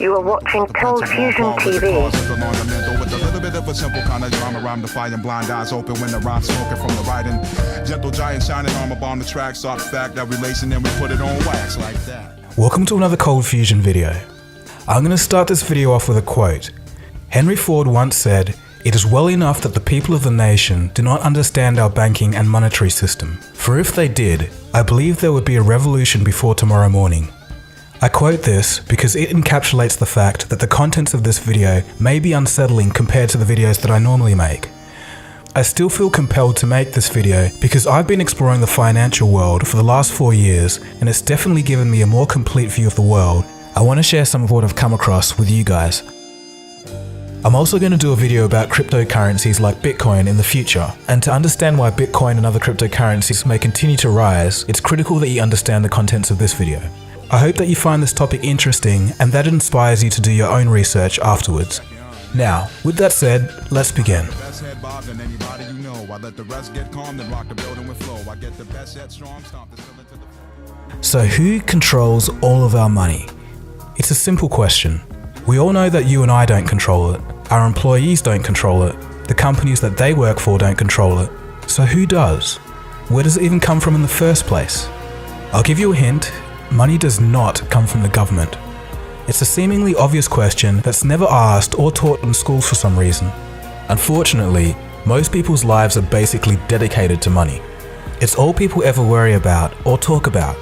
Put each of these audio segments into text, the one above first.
You are watching Cold Fusion TV. With a little bit of a simple kind of drama, rhyme defying blind eyes open when the rhyme's smoking from the writing. Gentle giant shining armor bomb the track, soft fact that relation, then we put it on wax like that. Welcome to another Cold Fusion video. I'm going to start this video off with a quote. Henry Ford once said, "It is well enough that the people of the nation do not understand our banking and monetary system. For if they did, I believe there would be a revolution before tomorrow morning." I quote this because it encapsulates the fact that the contents of this video may be unsettling compared to the videos that I normally make. I still feel compelled to make this video because I've been exploring the financial world for the last 4 years and it's definitely given me a more complete view of the world. I want to share some of what I've come across with you guys. I'm also going to do a video about cryptocurrencies like Bitcoin in the future, and to understand why Bitcoin and other cryptocurrencies may continue to rise, it's critical that you understand the contents of this video. I hope that you find this topic interesting and that it inspires you to do your own research afterwards. Now, with that said, let's begin. So who controls all of our money? It's a simple question. We all know that you and I don't control it. Our employees don't control it. The companies that they work for don't control it. So who does? Where does it even come from in the first place? I'll give you a hint. Money does not come from the government. It's a seemingly obvious question that's never asked or taught in schools for some reason. Unfortunately, most people's lives are basically dedicated to money. It's all people ever worry about or talk about.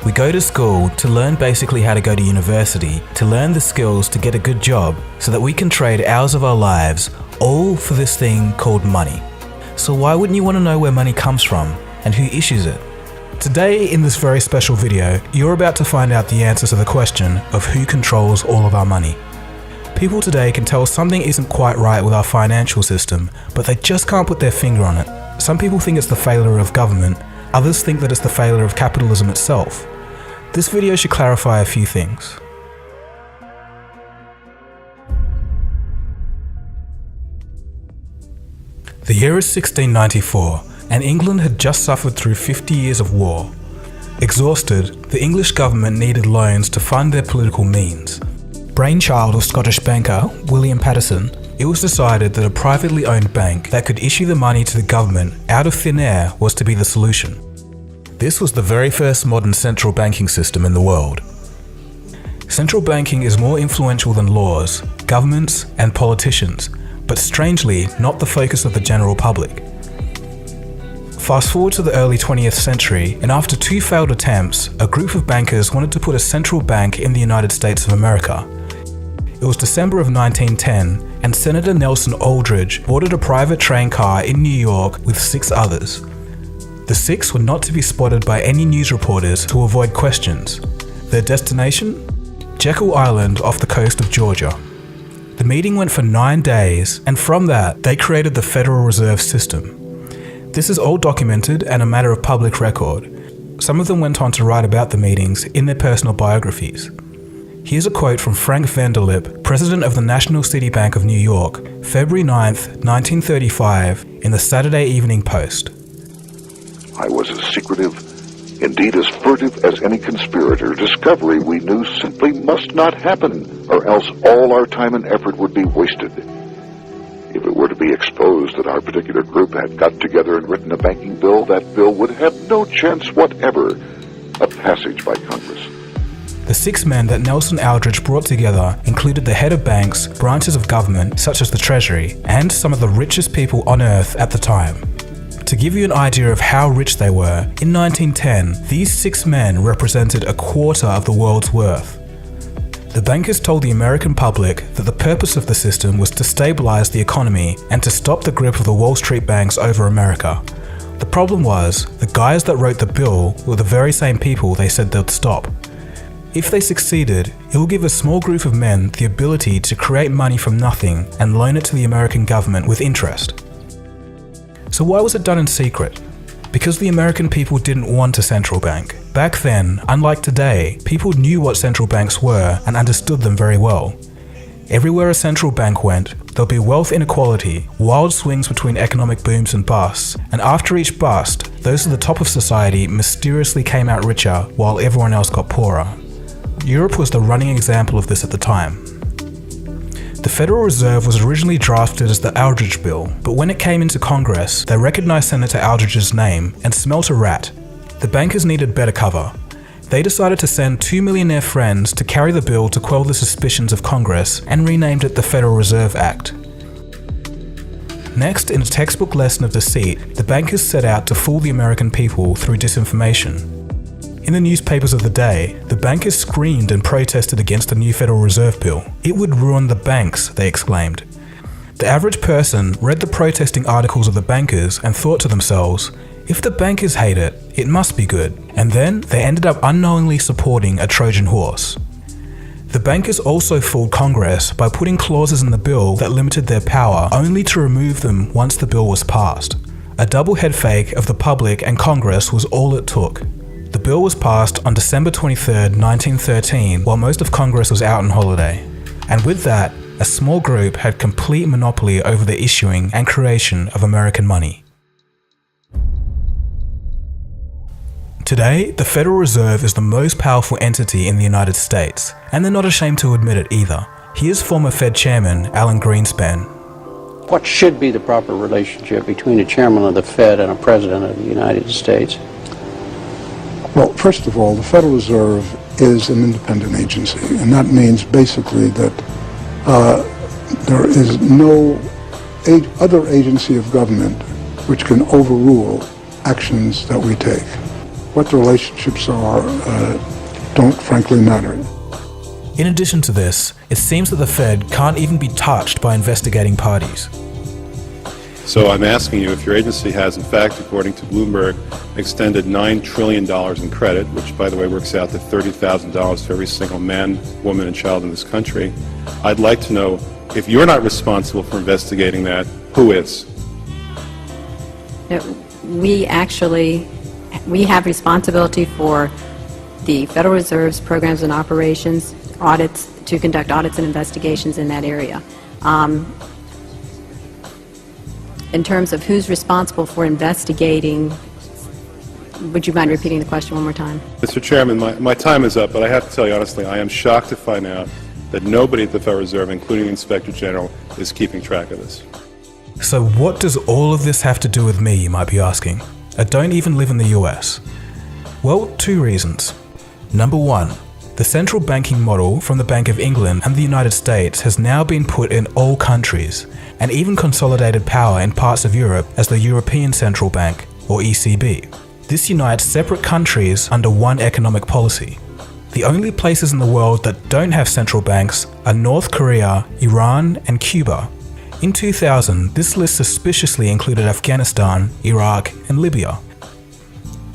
We go to school to learn basically how to go to university, to learn the skills to get a good job, so that we can trade hours of our lives, all for this thing called money. So why wouldn't you want to know where money comes from and who issues it? Today, in this very special video, you're about to find out the answer to the question of who controls all of our money. People today can tell something isn't quite right with our financial system, but they just can't put their finger on it. Some people think it's the failure of government, others think that it's the failure of capitalism itself. This video should clarify a few things. The year is 1694. And England had just suffered through 50 years of war. Exhausted, the English government needed loans to fund their political means. Brainchild of Scottish banker William Paterson, it was decided that a privately owned bank that could issue the money to the government out of thin air was to be the solution. This was the very first modern central banking system in the world. Central banking is more influential than laws, governments, and politicians, but strangely not the focus of the general public. Fast forward to the early 20th century, and after 2 failed attempts, a group of bankers wanted to put a central bank in the United States of America. It was December of 1910, and Senator Nelson Aldrich boarded a private train car in New York with 6 others. The 6 were not to be spotted by any news reporters to avoid questions. Their destination? Jekyll Island off the coast of Georgia. The meeting went for 9 days, and from that, they created the Federal Reserve System. This is all documented and a matter of public record. Some of them went on to write about the meetings in their personal biographies. Here's a quote from Frank Vanderlip, president of the National City Bank of New York, February 9th, 1935, in the Saturday Evening Post. "I was as secretive, indeed as furtive as any conspirator. Discovery, we knew, simply must not happen, or else all our time and effort would be wasted. If it were to be exposed that our particular group had got together and written a banking bill, that bill would have no chance whatever of passage by Congress." The 6 men that Nelson Aldrich brought together included the head of banks, branches of government such as the Treasury, and some of the richest people on earth at the time. To give you an idea of how rich they were, in 1910, these 6 men represented a quarter of the world's worth. The bankers told the American public that the purpose of the system was to stabilize the economy and to stop the grip of the Wall Street banks over America. The problem was, the guys that wrote the bill were the very same people they said they'd stop. If they succeeded, it will give a small group of men the ability to create money from nothing and loan it to the American government with interest. So why was it done in secret? Because the American people didn't want a central bank. Back then, unlike today, people knew what central banks were and understood them very well. Everywhere a central bank went, there'll be wealth inequality, wild swings between economic booms and busts, and after each bust, those at the top of society mysteriously came out richer while everyone else got poorer. Europe was the running example of this at the time. The Federal Reserve was originally drafted as the Aldrich Bill, but when it came into Congress, they recognized Senator Aldrich's name and smelt a rat. The bankers needed better cover. They decided to send 2 millionaire friends to carry the bill to quell the suspicions of Congress and renamed it the Federal Reserve Act. Next, in a textbook lesson of deceit, the bankers set out to fool the American people through disinformation. In the newspapers of the day, the bankers screamed and protested against the new Federal Reserve Bill. It would ruin the banks, they exclaimed. The average person read the protesting articles of the bankers and thought to themselves, if the bankers hate it, it must be good. And then they ended up unknowingly supporting a Trojan horse. The bankers also fooled Congress by putting clauses in the bill that limited their power only to remove them once the bill was passed. A double head fake of the public and Congress was all it took. The bill was passed on December 23, 1913, while most of Congress was out on holiday. And with that, a small group had complete monopoly over the issuing and creation of American money. Today, the Federal Reserve is the most powerful entity in the United States, and they're not ashamed to admit it either. Here's former Fed Chairman Alan Greenspan. What should be the proper relationship between a chairman of the Fed and a president of the United States? Well, first of all, the Federal Reserve is an independent agency, and that means basically that there is no other agency of government which can overrule actions that we take. What the relationships are don't frankly matter. In addition to this, it seems that the Fed can't even be touched by investigating parties. So I'm asking you if your agency has, in fact, according to Bloomberg, extended $9 trillion in credit, which, by the way, works out to $30,000 for every single man, woman, and child in this country. I'd like to know, if you're not responsible for investigating that, who is? We have responsibility for the Federal Reserve's programs and operations, audits, to conduct audits and investigations in that area. In terms of who's responsible for investigating, would you mind repeating the question one more time? Mr. Chairman, my time is up, but I have to tell you honestly, I am shocked to find out that nobody at the Federal Reserve, including the Inspector General, is keeping track of this. So what does all of this have to do with me, you might be asking? I don't even live in the US. Well, 2 reasons. Number 1, the central banking model from the Bank of England and the United States has now been put in all countries, and even consolidated power in parts of Europe as the European Central Bank, or ECB. This unites separate countries under one economic policy. The only places in the world that don't have central banks are North Korea, Iran, and Cuba. In 2000, this list suspiciously included Afghanistan, Iraq, and Libya.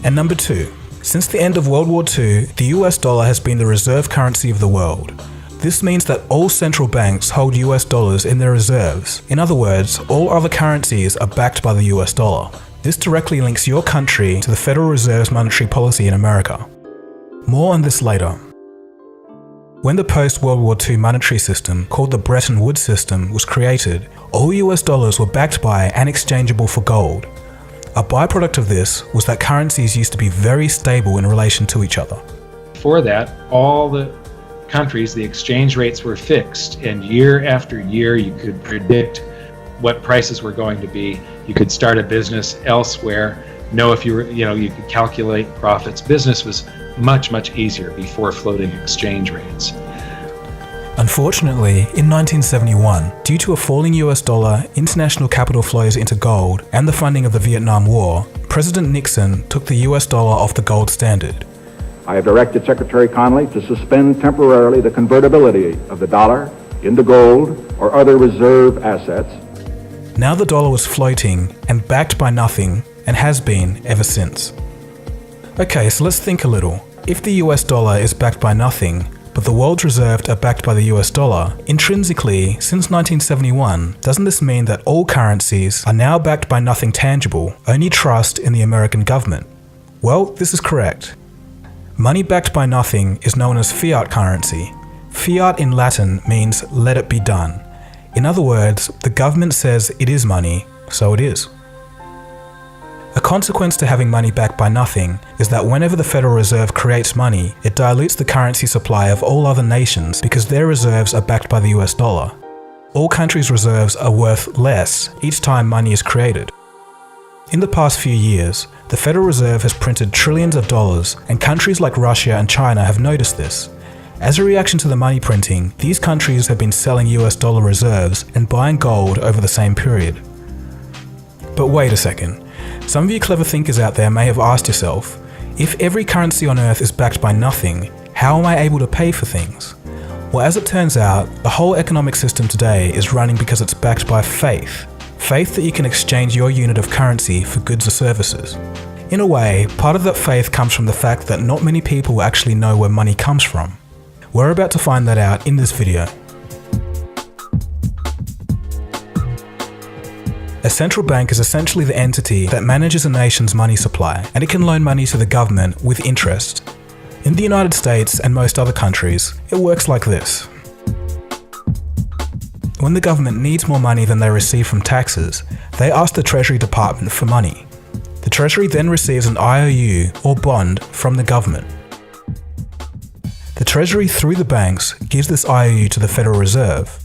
And number 2, since the end of World War II, the US dollar has been the reserve currency of the world. This means that all central banks hold US dollars in their reserves. In other words, all other currencies are backed by the US dollar. This directly links your country to the Federal Reserve's monetary policy in America. More on this later. When the post-World War II monetary system, called the Bretton Woods system, was created, all US dollars were backed by and exchangeable for gold. A byproduct of this was that currencies used to be very stable in relation to each other. Before that, all the countries, the exchange rates were fixed, and year after year you could predict what prices were going to be. You could start a business elsewhere, know if you could calculate profits. Business was much, much easier before floating exchange rates. Unfortunately, in 1971, due to a falling US dollar, international capital flows into gold, and the funding of the Vietnam War, President Nixon took the US dollar off the gold standard. I have directed Secretary Connally to suspend temporarily the convertibility of the dollar into gold or other reserve assets. Now the dollar was floating and backed by nothing, and has been ever since. Okay, so let's think a little. If the US dollar is backed by nothing, but the world's reserves are backed by the US dollar, intrinsically, since 1971, doesn't this mean that all currencies are now backed by nothing tangible, only trust in the American government? Well, this is correct. Money backed by nothing is known as fiat currency. Fiat in Latin means let it be done. In other words, the government says it is money, so it is. A consequence to having money backed by nothing is that whenever the Federal Reserve creates money, it dilutes the currency supply of all other nations because their reserves are backed by the US dollar. All countries' reserves are worth less each time money is created. In the past few years, the Federal Reserve has printed trillions of dollars, and countries like Russia and China have noticed this. As a reaction to the money printing, these countries have been selling US dollar reserves and buying gold over the same period. But wait a second. Some of you clever thinkers out there may have asked yourself, if every currency on Earth is backed by nothing, how am I able to pay for things? Well, as it turns out, the whole economic system today is running because it's backed by faith. Faith that you can exchange your unit of currency for goods or services. In a way, part of that faith comes from the fact that not many people actually know where money comes from. We're about to find that out in this video. A central bank is essentially the entity that manages a nation's money supply, and it can loan money to the government with interest. In the United States and most other countries, it works like this. When the government needs more money than they receive from taxes, they ask the Treasury Department for money. The Treasury then receives an IOU or bond from the government. The Treasury, through the banks, gives this IOU to the Federal Reserve.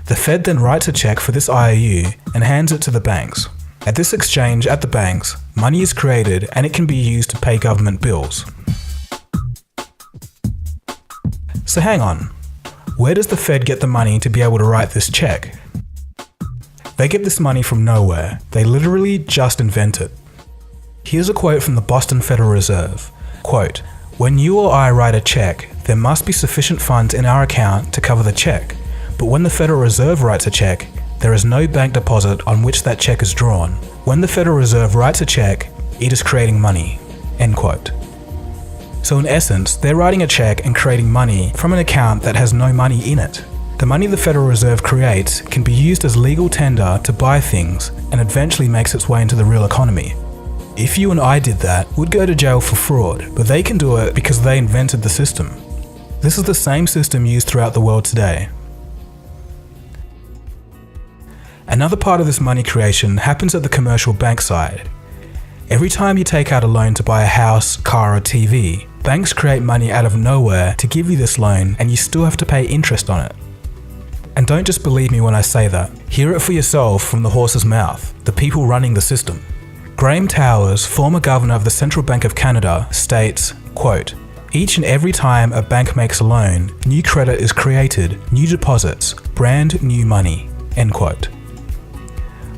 The Fed then writes a check for this IOU and hands it to the banks. At this exchange at the banks, money is created and it can be used to pay government bills. So hang on, where does the Fed get the money to be able to write this check? They get this money from nowhere. They literally just invent it. Here's a quote from the Boston Federal Reserve. Quote, "When you or I write a check, there must be sufficient funds in our account to cover the check. But when the Federal Reserve writes a check, there is no bank deposit on which that check is drawn. When the Federal Reserve writes a check, it is creating money." End quote. So in essence, they're writing a check and creating money from an account that has no money in it. The money the Federal Reserve creates can be used as legal tender to buy things and eventually makes its way into the real economy. If you and I did that, we'd go to jail for fraud, but they can do it because they invented the system. This is the same system used throughout the world today. Another part of this money creation happens at the commercial bank side. Every time you take out a loan to buy a house, car, or TV, banks create money out of nowhere to give you this loan, and you still have to pay interest on it. And don't just believe me when I say that. Hear it for yourself from the horse's mouth, the people running the system. Graham Towers, former governor of the Central Bank of Canada, states, quote, "Each and every time a bank makes a loan, new credit is created, new deposits, brand new money." End quote.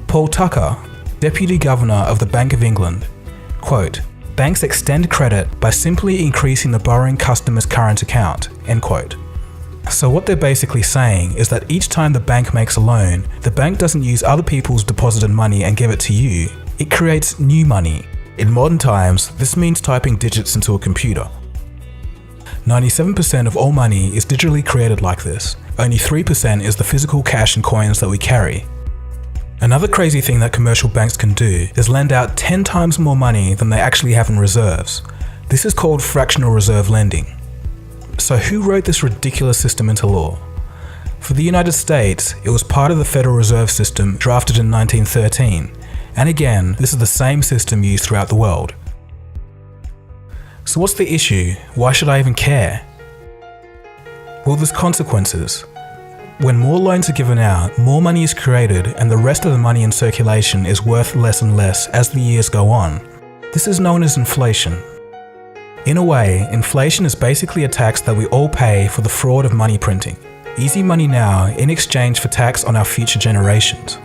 Paul Tucker, Deputy Governor of the Bank of England, quote, "Banks extend credit by simply increasing the borrowing customer's current account." End quote. So what they're basically saying is that each time the bank makes a loan, the bank doesn't use other people's deposited money and give it to you. It creates new money. In modern times, this means typing digits into a computer. 97% of all money is digitally created like this. Only 3% is the physical cash and coins that we carry. Another crazy thing that commercial banks can do is lend out 10 times more money than they actually have in reserves. This is called fractional reserve lending. So who wrote this ridiculous system into law? For the United States, it was part of the Federal Reserve System drafted in 1913. And again, this is the same system used throughout the world. So what's the issue? Why should I even care? Well, there's consequences. When more loans are given out, more money is created, and the rest of the money in circulation is worth less and less as the years go on. This is known as inflation. In a way, inflation is basically a tax that we all pay for the fraud of money printing. Easy money now in exchange for tax on our future generations.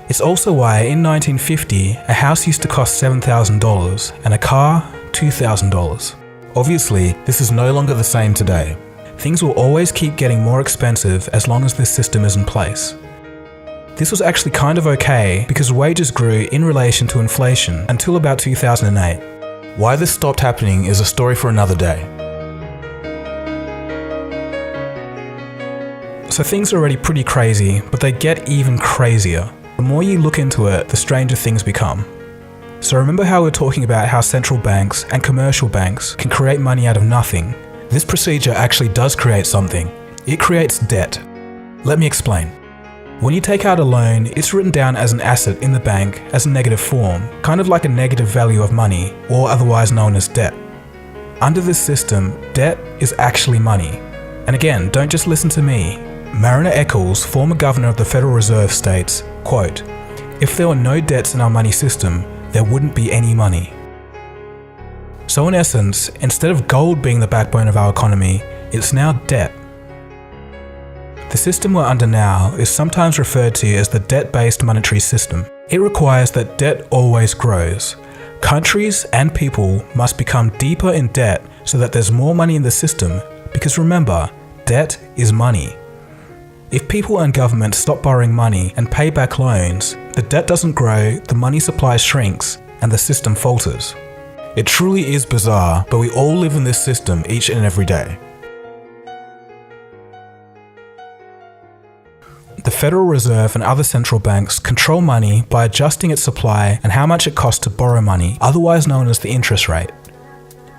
It's also why in 1950, a house used to cost $7,000 and a car, $2,000. Obviously, this is no longer the same today. Things will always keep getting more expensive as long as this system is in place. This was actually kind of okay because wages grew in relation to inflation until about 2008. Why this stopped happening is a story for another day. So things are already pretty crazy, but they get even crazier. The more you look into it, the stranger things become. So remember how we were talking about how central banks and commercial banks can create money out of nothing? This procedure actually does create something. It creates debt. Let me explain. When you take out a loan, it's written down as an asset in the bank as a negative form, kind of like a negative value of money, or otherwise known as debt. Under this system, debt is actually money. And again, don't just listen to me. Mariner Eccles, former governor of the Federal Reserve, states, quote, "If there were no debts in our money system, there wouldn't be any money." So in essence, instead of gold being the backbone of our economy, it's now debt. The system we're under now is sometimes referred to as the debt-based monetary system. It requires that debt always grows. Countries and people must become deeper in debt so that there's more money in the system, because remember, debt is money. If people and governments stop borrowing money and pay back loans, the debt doesn't grow, the money supply shrinks, and the system falters. It truly is bizarre, but we all live in this system each and every day. The Federal Reserve and other central banks control money by adjusting its supply and how much it costs to borrow money, otherwise known as the interest rate.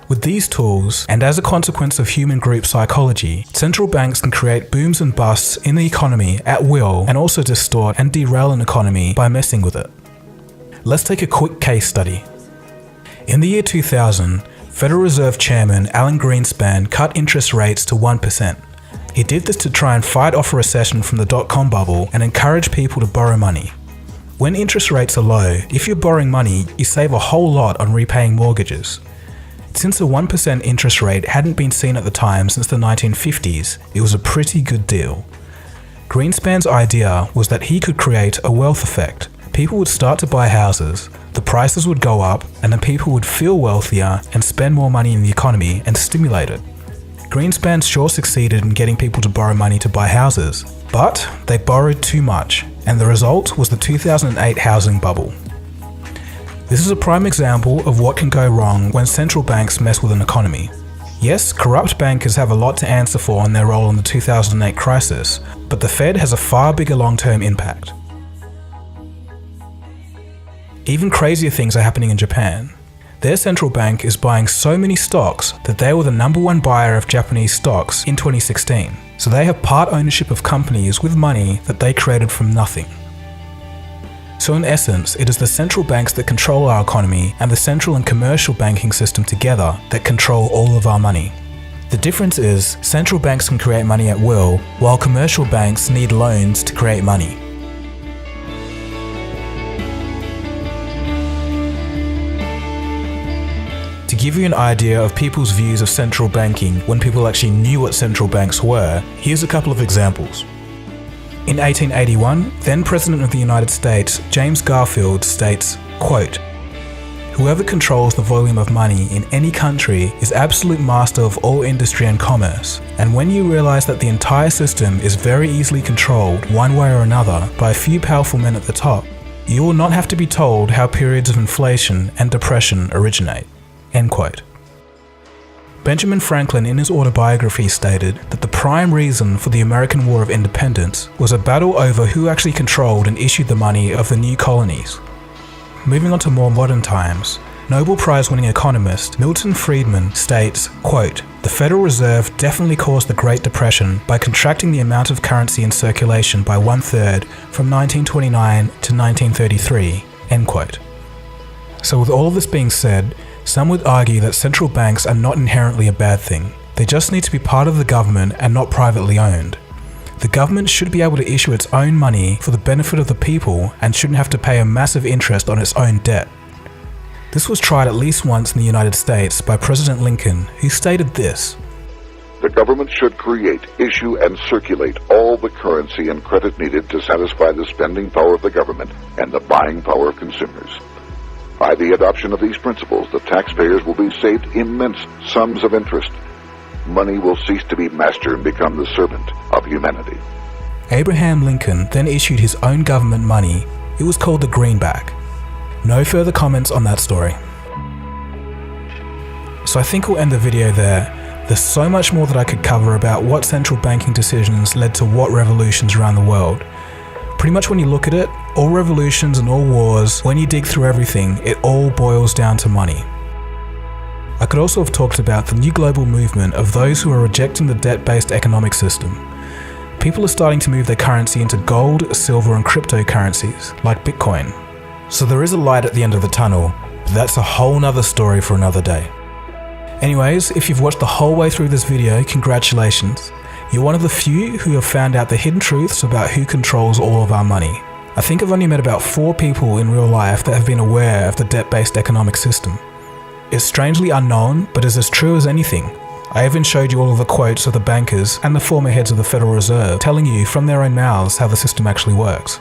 With these tools, and as a consequence of human group psychology, central banks can create booms and busts in the economy at will and also distort and derail an economy by messing with it. Let's take a quick case study. In the year 2000, Federal Reserve Chairman Alan Greenspan cut interest rates to 1%. He did this to try and fight off a recession from the dot-com bubble and encourage people to borrow money. When interest rates are low, if you're borrowing money, you save a whole lot on repaying mortgages. Since a 1% interest rate hadn't been seen at the time since the 1950s, it was a pretty good deal. Greenspan's idea was that he could create a wealth effect. People would start to buy houses, the prices would go up, and then people would feel wealthier and spend more money in the economy and stimulate it. Greenspan sure succeeded in getting people to borrow money to buy houses, but they borrowed too much, and the result was the 2008 housing bubble. This is a prime example of what can go wrong when central banks mess with an economy. Yes, corrupt bankers have a lot to answer for in their role in the 2008 crisis, but the Fed has a far bigger long-term impact. Even crazier things are happening in Japan. Their central bank is buying so many stocks that they were the #1 buyer of Japanese stocks in 2016. So they have part ownership of companies with money that they created from nothing. So in essence, it is the central banks that control our economy and the central and commercial banking system together that control all of our money. The difference is, central banks can create money at will, while commercial banks need loans to create money. To give you an idea of people's views of central banking when people actually knew what central banks were, here's a couple of examples. In 1881, then President of the United States, James Garfield, states, quote, "Whoever controls the volume of money in any country is absolute master of all industry and commerce, and when you realize that the entire system is very easily controlled one way or another by a few powerful men at the top, you will not have to be told how periods of inflation and depression originate." End quote. Benjamin Franklin in his autobiography stated that the prime reason for the American War of Independence was a battle over who actually controlled and issued the money of the new colonies. Moving on to more modern times, Nobel Prize-winning economist Milton Friedman states, quote, "The Federal Reserve definitely caused the Great Depression by contracting the amount of currency in circulation by 1/3 from 1929 to 1933, end quote. So with all of this being said, some would argue that central banks are not inherently a bad thing. They just need to be part of the government and not privately owned. The government should be able to issue its own money for the benefit of the people and shouldn't have to pay a massive interest on its own debt. This was tried at least once in the United States by President Lincoln, who stated this, "The government should create, issue, and circulate all the currency and credit needed to satisfy the spending power of the government and the buying power of consumers. By the adoption of these principles, the taxpayers will be saved immense sums of interest. Money will cease to be master and become the servant of humanity." Abraham Lincoln then issued his own government money. It was called the greenback. No further comments on that story. So I think we'll end the video there. There's so much more that I could cover about what central banking decisions led to what revolutions around the world. Pretty much when you look at it, all revolutions and all wars, when you dig through everything, it all boils down to money. I could also have talked about the new global movement of those who are rejecting the debt-based economic system. people are starting to move their currency into gold, silver and cryptocurrencies, like Bitcoin. So there is a light at the end of the tunnel, but that's a whole nother story for another day. Anyways, if you've watched the whole way through this video, congratulations. You're one of the few who have found out the hidden truths about who controls all of our money. I think I've only met about 4 people in real life that have been aware of the debt-based economic system. It's strangely unknown, but is as true as anything. I even showed you all of the quotes of the bankers and the former heads of the Federal Reserve telling you from their own mouths how the system actually works.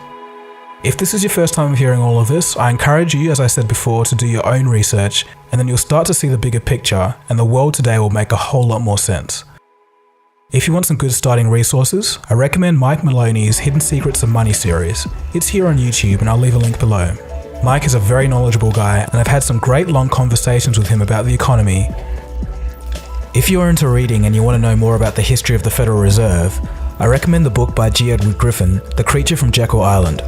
If this is your first time hearing all of this, I encourage you, as I said before, to do your own research, and then you'll start to see the bigger picture, and the world today will make a whole lot more sense. If you want some good starting resources, I recommend Mike Maloney's Hidden Secrets of Money series. It's here on YouTube and I'll leave a link below. Mike is a very knowledgeable guy and I've had some great long conversations with him about the economy. If you're into reading and you want to know more about the history of the Federal Reserve, I recommend the book by G. Edward Griffin, The Creature from Jekyll Island.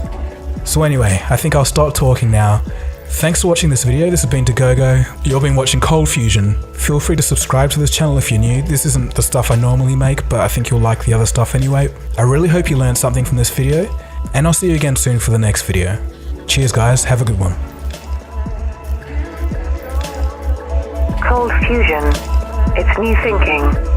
So anyway, I think I'll stop talking now. Thanks for watching this video. This has been Dagogo. You've been watching Cold Fusion. Feel free to subscribe to this channel if you're new. This isn't the stuff I normally make, but I think you'll like the other stuff anyway. I really hope you learned something from this video, and I'll see you again soon for the next video. Cheers guys, have a good one. Cold Fusion. It's new thinking.